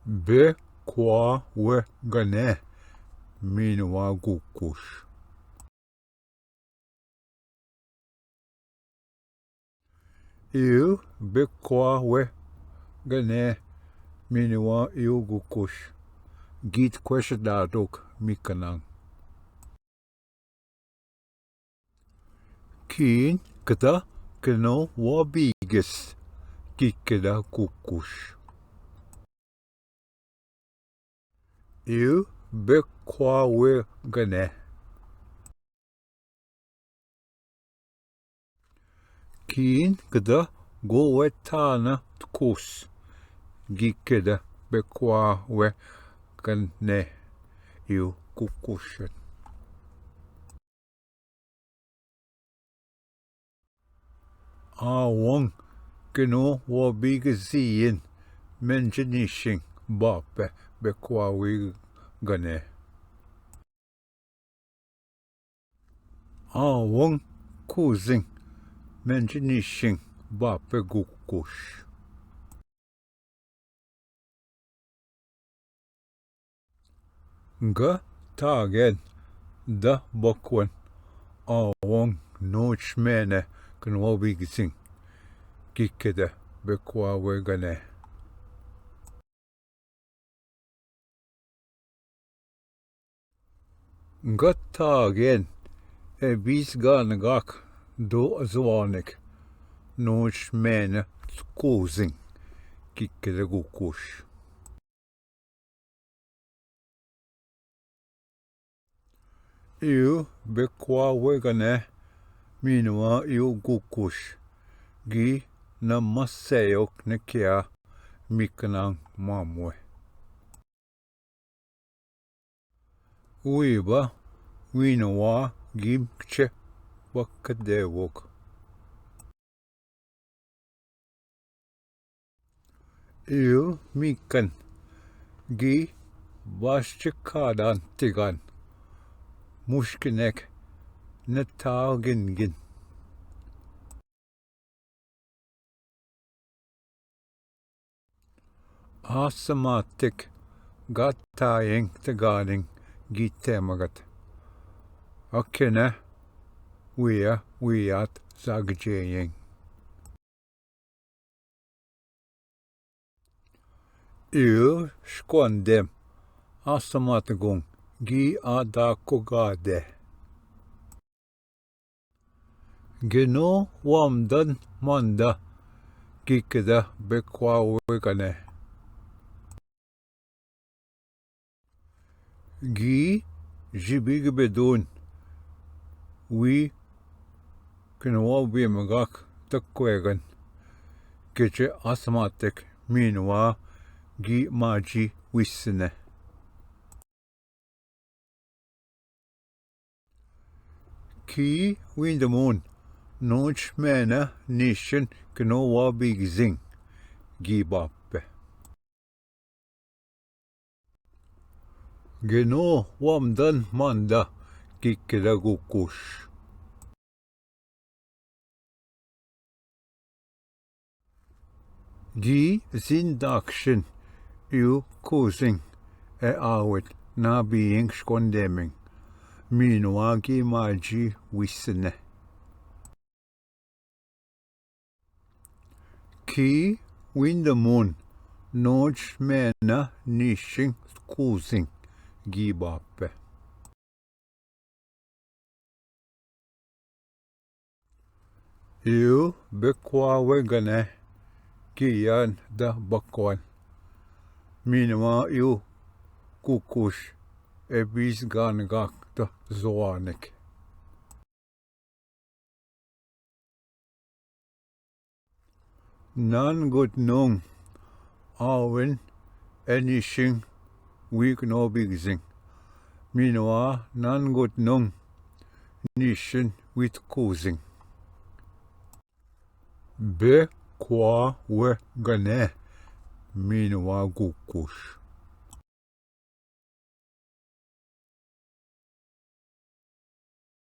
bikwaawiganewizhii, miinwaa gookoosh. bikwaawiganewizhii, miinwaa gookoosh. Giet kwesht dadok mikanang. Kien kda kno wabigis kikeda gookoosh. bikwaawiganewizhii. Kien kda gowetana tkos gikeda bikwaawiganewizhii gookoosh. Awang kno wabigzien menjenishing bape bikwaawiganewizhii. Awang kuzing menjenishing bape gookoosh. Ga tagen da bakwan awang nochmene knwabigzing kikeda bikwaawiganewizhii. Ga tagen bisganagak do zwanik nochmene tkosing kikeda gookoosh. bikwaawiganewizhii, miinwaa gookoosh. Gi namaseyok nekia mikanang mamwe. Wiba winawaa gimkche bakadewok. Mikan gi bashchikadan tigan mushkinek netagingin. Asamatik gatayeng taganing gitemagat. Akene wiyat zagjeyeng. Shkwandem asamatgung gi adakogade. Geno wamdan manda kikeda bikwaawiganewizhii. Gi jibigbedun wi knwabimagak takwegan keche asmatik miinwaa gi maji wisne. Ki windamun nochmene nishin knwabigzing gi bape. Geno wamdan manda kikeda gookoosh. Gi zindakshin kozing awit nabiying shkwandeming miinwaa gi maji wisne. Ki windamun nochmene nishin kozing gi bape. bikwaawiganewizhii kiyan da bakwan miinwaa gookoosh bisganagak da zwanik. Nangut nung awin enishing knwabigzing miinwaa nangut nung nishin witkozing. bikwaawiganewizhii, miinwaa gookoosh.